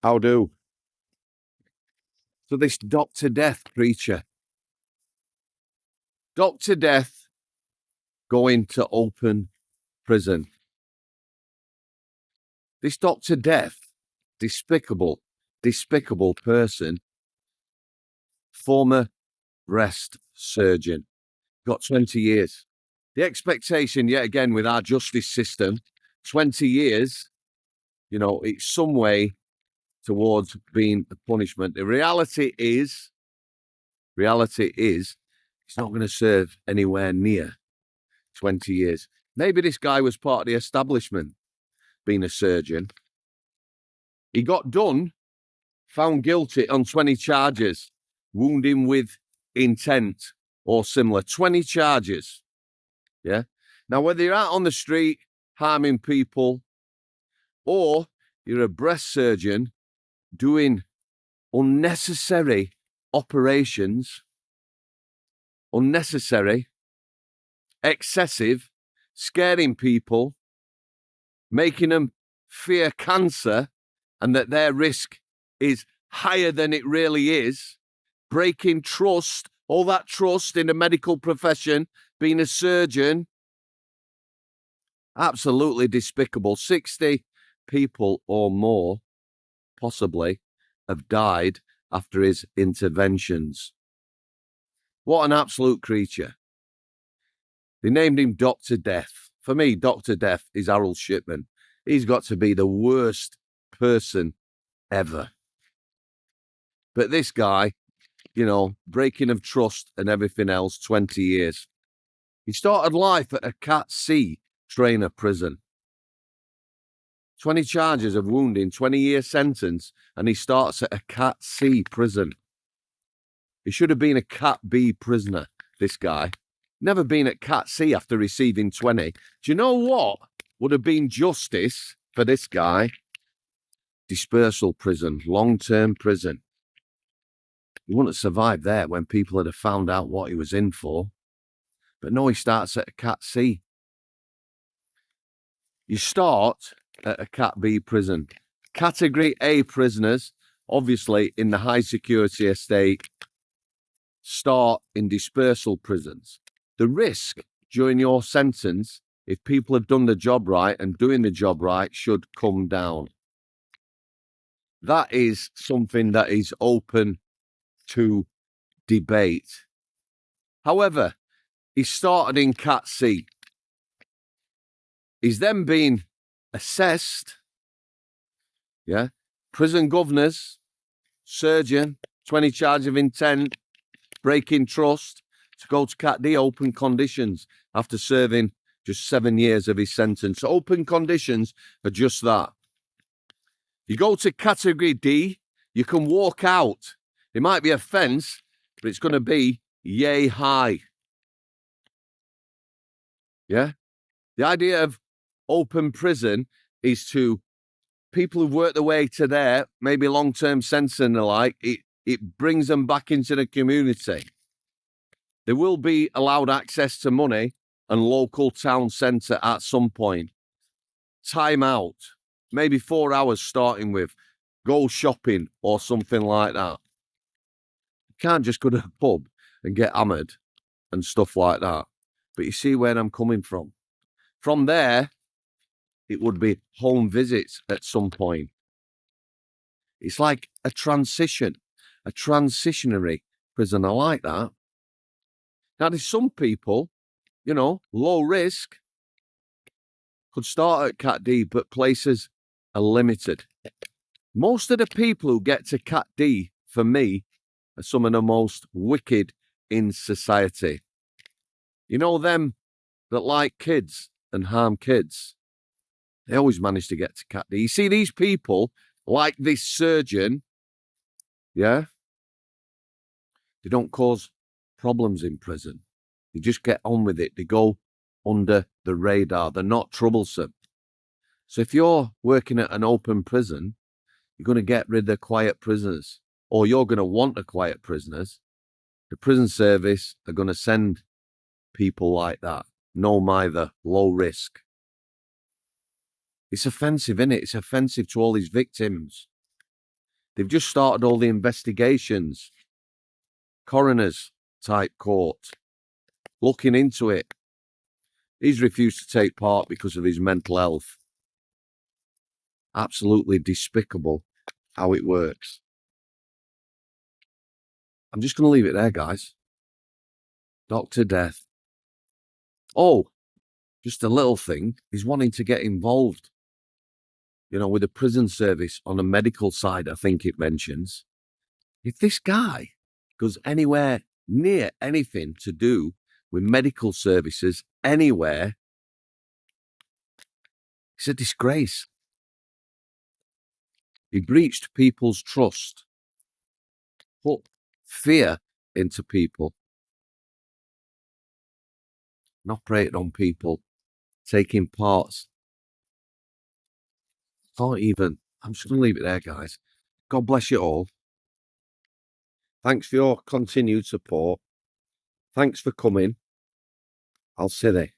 How do? So this Dr. Death creature. Dr. Death going to open prison. This Dr. Death, despicable person, former breast surgeon, got 20 years. The expectation, yet again, with our justice system, 20 years, it's some way towards being a punishment. The reality is, it's not going to serve anywhere near 20 years. Maybe this guy was part of the establishment, being a surgeon. He got done, found guilty on 20 charges, wounding with intent or similar. 20 charges. Yeah. Now, whether you're out on the street harming people or you're a breast surgeon doing unnecessary operations, excessive, scaring people, making them fear cancer and that their risk is higher than it really is, breaking trust, all that trust in the medical profession, being a surgeon, absolutely despicable. 60 people or more, possibly, have died after his interventions. What an absolute creature. They named him Dr. Death. For me, Dr. Death is Harold Shipman. He's got to be the worst person ever. But this guy, breaking of trust and everything else, 20 years. He started life at a Cat C trainer prison. 20 charges of wounding, 20-year sentence, and he starts at a Cat C prison. He should have been a Cat B prisoner, this guy. Never been at Cat C after receiving 20. Do you know what would have been justice for this guy? Dispersal prison, long-term prison. He wouldn't have survived there when people had found out what he was in for. But no, he starts at a Cat C. You start at a Cat B prison. Category A prisoners, obviously in the high security estate, start in dispersal prisons. The risk during your sentence, if people have done the job right and doing the job right, should come down. That is something that is open to debate. However, he started in Cat C. He's then been assessed. Yeah. Prison governors, surgeon, 20 charge of intent, breaking trust, to go to Cat D, open conditions, after serving just 7 years of his sentence. So open conditions are just that. You go to Category D, you can walk out. It might be a fence, but it's going to be yay high. Yeah? The idea of open prison is to people who've worked their way to there, maybe long-term sentence and the like, it brings them back into the community. They will be allowed access to money and local town centre at some point. Time out, maybe 4 hours starting with, go shopping or something like that. You can't just go to a pub and get hammered and stuff like that. But you see where I'm coming from. From there, it would be home visits at some point. It's like a transition, a transitionary prison. I like that. Now, there's some people, low risk, could start at Cat D, but places are limited. Most of the people who get to Cat D, for me, are some of the most wicked in society. You know them that like kids and harm kids? They always manage to get to Cat D. You see, these people, like this surgeon, yeah, they don't cause problems in prison. They just get on with it. They go under the radar. They're not troublesome. So if you're working at an open prison, you're going to get rid of the quiet prisoners, or you're going to want the quiet prisoners. The prison service are going to send people like that. No mither, low risk. It's offensive, isn't it? It's offensive to all these victims. They've just started all the investigations. Coroner's type court. Looking into it. He's refused to take part because of his mental health. Absolutely despicable how it works. I'm just going to leave it there, guys. Dr. Death. Oh, just a little thing. He's wanting to get involved, you know, with the prison service on the medical side, I think it mentions. If this guy goes anywhere near anything to do with medical services anywhere, it's a disgrace. He breached people's trust, put fear into people, and operated on people taking parts. I'm just going to leave it there, guys. God bless you all. Thanks for your continued support. Thanks for coming. I'll see you.